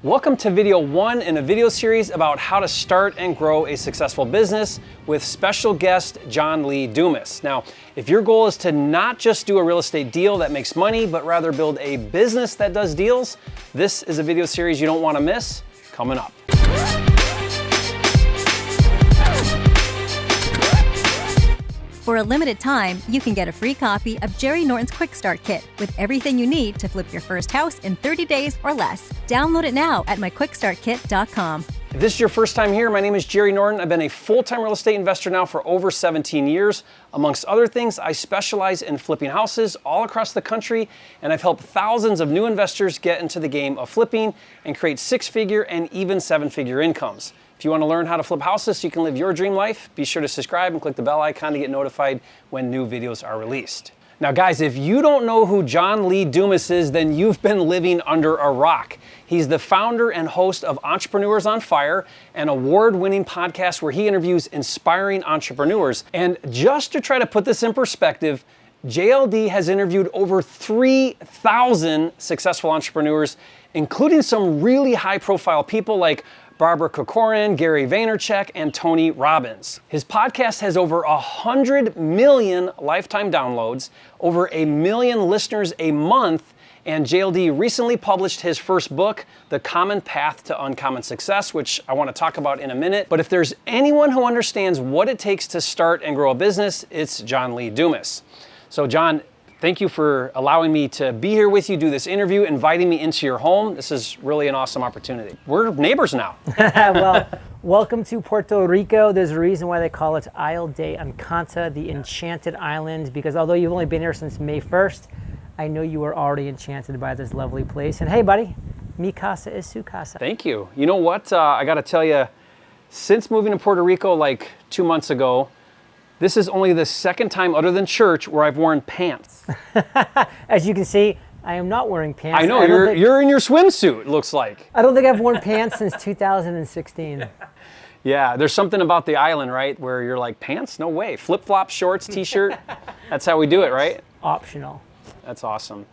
Welcome to video 1 in a video series about how to start and grow a successful business with special guest John Lee Dumas. Now, if your goal is to not just do a real estate deal that makes money, but rather build a business that does deals, this is a video series you don't want to miss coming up. For a limited time, you can get a free copy of Jerry Norton's Quickstart Kit with everything you need to flip your first house in 30 days or less. Download it now at myquickstartkit.com. If this is your first time here, my name is Jerry Norton. I've been a full-time real estate investor now for over 17 years. Amongst other things, I specialize in flipping houses all across the country, and I've helped thousands of new investors get into the game of flipping and create six-figure and even seven-figure incomes. If you want to learn how to flip houses so you can live your dream life, be sure to subscribe and click the bell icon to get notified when new videos are released. Now guys, if you don't know who John Lee Dumas is, then you've been living under a rock. He's the founder and host of Entrepreneurs on Fire, an award-winning podcast where he interviews inspiring entrepreneurs. And just to try to put this in perspective, JLD has interviewed over 3,000 successful entrepreneurs, including some really high-profile people like Barbara Corcoran, Gary Vaynerchuk, and Tony Robbins. His podcast has over 100 million lifetime downloads, over 1 million listeners a month, and JLD recently published his first book, The Common Path to Uncommon Success, which I want to talk about in a minute. But if there's anyone who understands what it takes to start and grow a business, it's John Lee Dumas. So John, thank you for allowing me to be here with you, do this interview, inviting me into your home. This is really an awesome opportunity. We're neighbors now. Well, welcome to Puerto Rico. There's a reason why they call it Isle de Encanta, the Enchanted Island, because although you've only been here since May 1st, I know you were already enchanted by this lovely place. And hey, buddy, mi casa es su casa. Thank you. You know what? I got to tell you, since moving to Puerto Rico like 2 months ago, this is only the second time other than church where I've worn pants. As you can see, I am not wearing pants. I know, you're in your swimsuit, it looks like. I don't think I've worn pants since 2016. Yeah, there's something about the island, right, where you're like, pants? No way. Flip-flop, shorts, t-shirt. That's how we do it, right? Optional. That's awesome.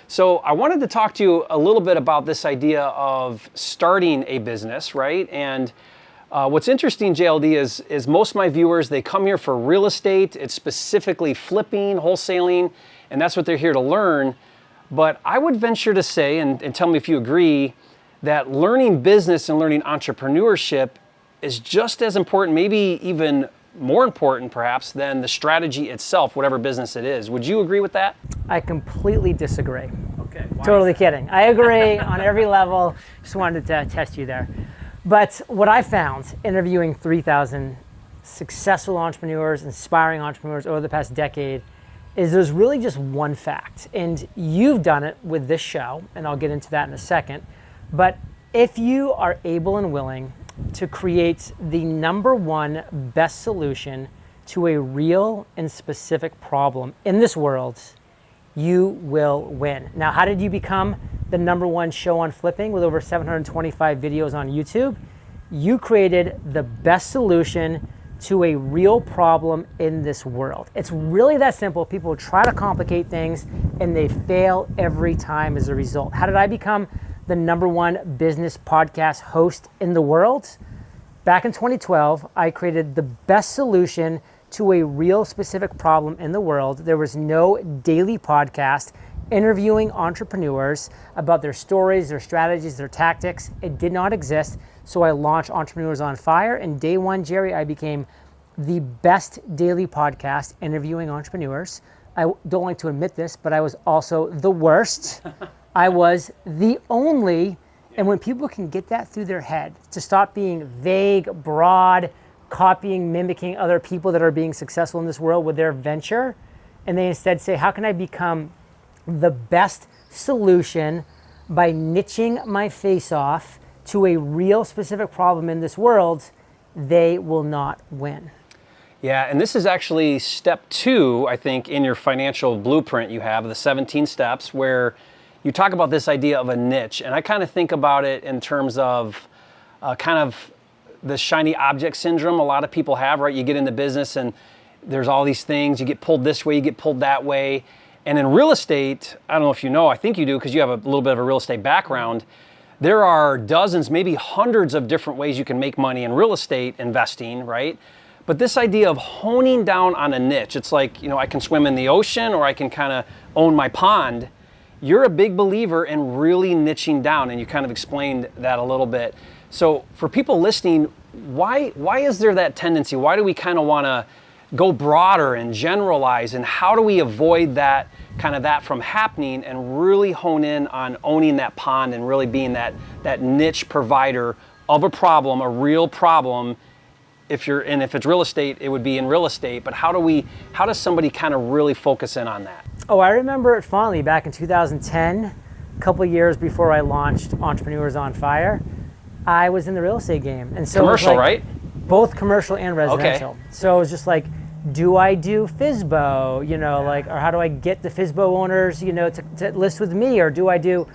So I wanted to talk to you a little bit about this idea of starting a business, right? And what's interesting, JLD, is most of my viewers, they come here for real estate. It's specifically flipping, wholesaling, and that's what they're here to learn. But I would venture to say, and tell me if you agree, that learning business and learning entrepreneurship is just as important, maybe even more important perhaps, than the strategy itself, whatever business it is. Would you agree with that? I completely disagree. Okay. Totally kidding. I agree on every level. Just wanted to test you there. But what I found interviewing 3,000 successful entrepreneurs, inspiring entrepreneurs over the past decade is there's really just one fact. And you've done it with this show, and I'll get into that in a second. But if you are able and willing to create the #1 best solution to a real and specific problem in this world, you will win. Now, how did you become the #1 show on flipping with over 725 videos on YouTube? You created the best solution to a real problem in this world. It's really that simple. People try to complicate things and they fail every time as a result. How did I become the #1 business podcast host in the world? Back in 2012, I created the best solution to a real specific problem in the world. There was no daily podcast interviewing entrepreneurs about their stories, their strategies, their tactics. It did not exist. So I launched Entrepreneurs on Fire. And day one, Jerry, I became the best daily podcast interviewing entrepreneurs. I don't like to admit this, but I was also the worst. I was the only, and when people can get that through their head, to stop being vague, broad, copying, mimicking other people that are being successful in this world with their venture, and they instead say, how can I become the best solution by niching my face off to a real specific problem in this world, they will not win. Yeah, and this is actually step 2, I think, in your financial blueprint you have, the 17 steps, where you talk about this idea of a niche. And I kind of think about it in terms of kind of the shiny object syndrome a lot of people have, right? You get into business and there's all these things, you get pulled this way, you get pulled that way. And in real estate, I don't know if you know, I think you do because you have a little bit of a real estate background, there are dozens, maybe hundreds of different ways you can make money in real estate investing, right? But this idea of honing down on a niche, it's like, I can swim in the ocean or I can kind of own my pond. You're a big believer in really niching down, and you kind of explained that a little bit. So for people listening, why is there that tendency? Why do we kind of want to go broader and generalize, and how do we avoid that from happening and really hone in on owning that pond and really being that niche provider of a problem, a real problem? If it's real estate, it would be in real estate, but how does somebody kind of really focus in on that? Oh, I remember it fondly back in 2010, a couple years before I launched Entrepreneurs on Fire. I was in the real estate game. And so commercial, right? Both commercial and residential. Okay. So it was just like, do I do FSBO, or how do I get the FSBO owners, to list with me, or do I do,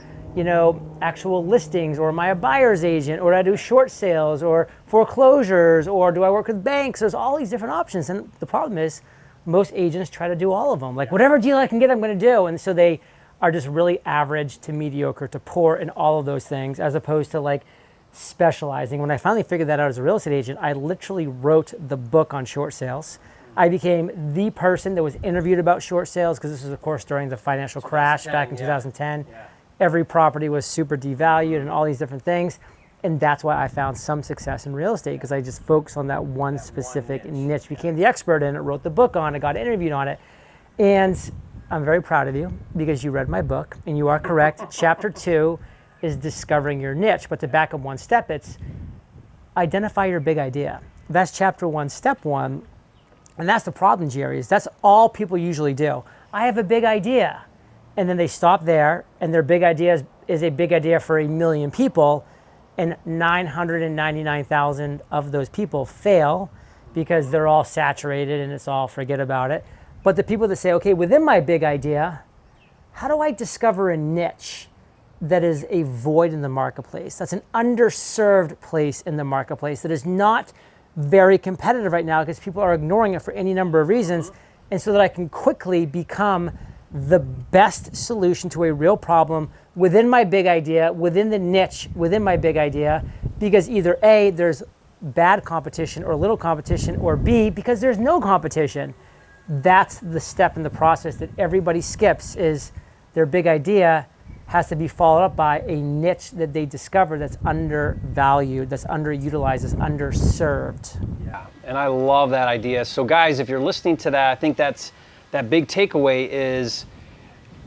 actual listings, or am I a buyer's agent, or do I do short sales or foreclosures, or do I work with banks? There's all these different options. And the problem is most agents try to do all of them. Like, whatever deal I can get, I'm going to do. And so they are just really average to mediocre to poor in all of those things, as opposed to like specializing. When I finally figured that out as a real estate agent, I literally wrote the book on short sales. I became the person that was interviewed about short sales, because this was, of course, during the financial crash back in 2010. Yeah. Every property was super devalued and all these different things. And that's why I found some success in real estate, because I just focused on that one specific niche, became the expert in it, wrote the book on it, got interviewed on it. And I'm very proud of you, because you read my book, and you are correct. Chapter 2 is discovering your niche. But to back up one step, it's identify your big idea. That's chapter 1, step 1. And that's the problem, Jerry, is that's all people usually do. I have a big idea. And then they stop there, and their big idea is a big idea for 1 million people, and 999,000 of those people fail because they're all saturated and it's all forget about it. But the people that say, okay, within my big idea, how do I discover a niche that is a void in the marketplace, that's an underserved place in the marketplace, that is not very competitive right now because people are ignoring it for any number of reasons, and so that I can quickly become the best solution to a real problem within my big idea, within the niche, within my big idea, because either A, there's bad competition or little competition, or B, because there's no competition. That's the step in the process that everybody skips, is their big idea has to be followed up by a niche that they discover that's undervalued, that's underutilized, that's underserved. Yeah, and I love that idea. So guys, if you're listening to that, I think that big takeaway is,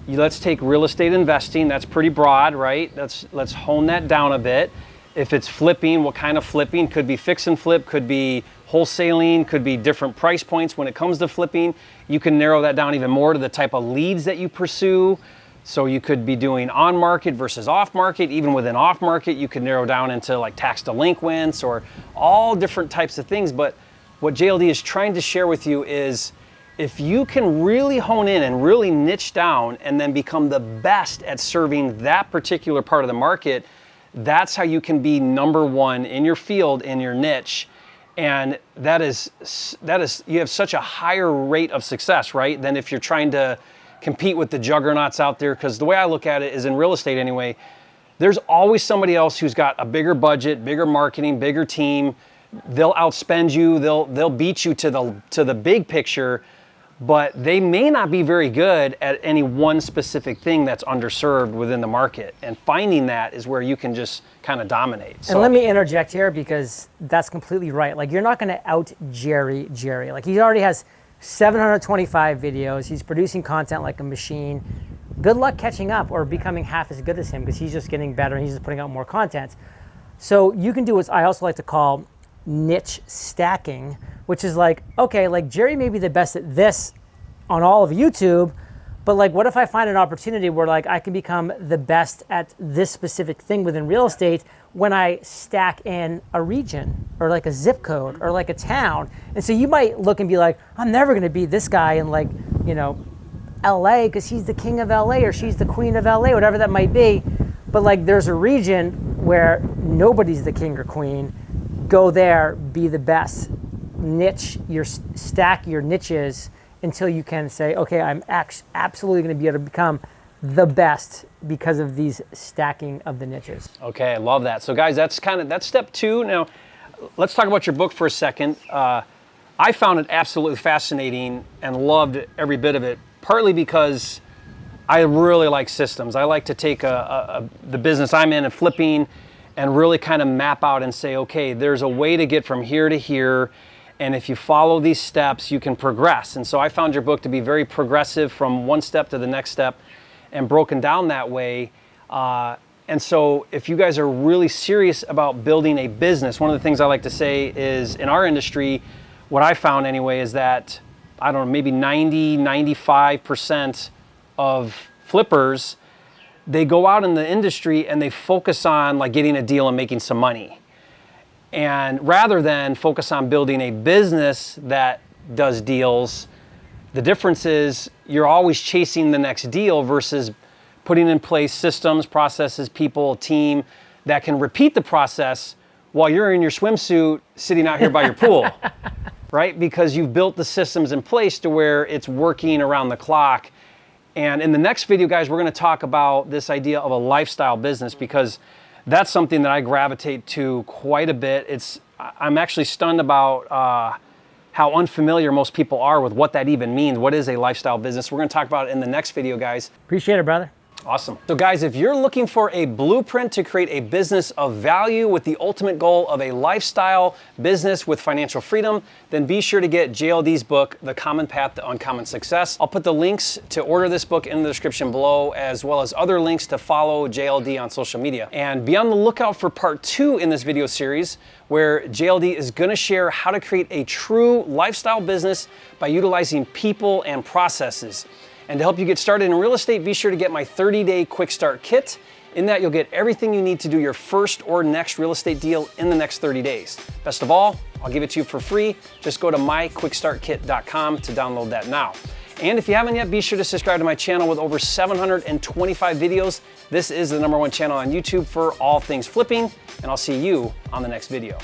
let's take real estate investing. That's pretty broad, right? Let's hone that down a bit. If it's flipping, what kind of flipping? Could be fix and flip, could be wholesaling, could be different price points. When it comes to flipping, you can narrow that down even more to the type of leads that you pursue. So you could be doing on market versus off market. Even within off market, you could narrow down into like tax delinquents or all different types of things. But what JLD is trying to share with you is, if you can really hone in and really niche down and then become the best at serving that particular part of the market, that's how you can be number one in your field, in your niche. And that is you have such a higher rate of success, right, than if you're trying to compete with the juggernauts out there. Because the way I look at it is, in real estate anyway, there's always somebody else who's got a bigger budget, bigger marketing, bigger team. They'll outspend you, they'll beat you to the big picture, but they may not be very good at any one specific thing that's underserved within the market. And finding that is where you can just kind of dominate. And let me interject here, because that's completely right. Like, you're not going to out Jerry. Like, he already has 725 videos. He's producing content like a machine. Good luck catching up or becoming half as good as him, because he's just getting better and he's just putting out more content. So you can do what I also like to call niche stacking, which is like, okay, like Jerry may be the best at this on all of YouTube, but like, what if I find an opportunity where like I can become the best at this specific thing within real estate when I stack in a region or like a zip code or like a town? And so you might look and be like, I'm never going to beat this guy in like, LA, because he's the king of LA or she's the queen of LA, whatever that might be. But like, there's a region where nobody's the king or queen. Go there, be the best. Stack your niches until you can say, okay, I'm absolutely going to be able to become the best because of these stacking of the niches. Okay, I love that. So guys, that's step 2. Now, let's talk about your book for a second. I found it absolutely fascinating and loved every bit of it, partly because I really like systems. I like to take the business I'm in and flipping and really kind of map out and say, okay, there's a way to get from here to here, and if you follow these steps, you can progress. And so I found your book to be very progressive from one step to the next step and broken down that way. And so if you guys are really serious about building a business, one of the things I like to say is in our industry, what I found anyway is that, I don't know, maybe 95% of flippers, they go out in the industry and they focus on like getting a deal and making some money. And rather than focus on building a business that does deals, the difference is you're always chasing the next deal versus putting in place systems, processes, people, team that can repeat the process while you're in your swimsuit sitting out here by your pool, right? Because you've built the systems in place to where it's working around the clock. And in the next video, guys, we're going to talk about this idea of a lifestyle business, because that's something that I gravitate to quite a bit. I'm actually stunned about how unfamiliar most people are with what that even means. What is a lifestyle business? We're going to talk about it in the next video, guys. Appreciate it, brother. Awesome. So guys, if you're looking for a blueprint to create a business of value with the ultimate goal of a lifestyle business with financial freedom, then be sure to get JLD's book, The Common Path to Uncommon Success. I'll put the links to order this book in the description below, as well as other links to follow JLD on social media. And be on the lookout for part 2 in this video series, where JLD is going to share how to create a true lifestyle business by utilizing people and processes. And to help you get started in real estate, be sure to get my 30-day Quickstart Kit. In that, you'll get everything you need to do your first or next real estate deal in the next 30 days. Best of all, I'll give it to you for free. Just go to myquickstartkit.com to download that now. And if you haven't yet, be sure to subscribe to my channel with over 725 videos. This is the #1 channel on YouTube for all things flipping, and I'll see you on the next video.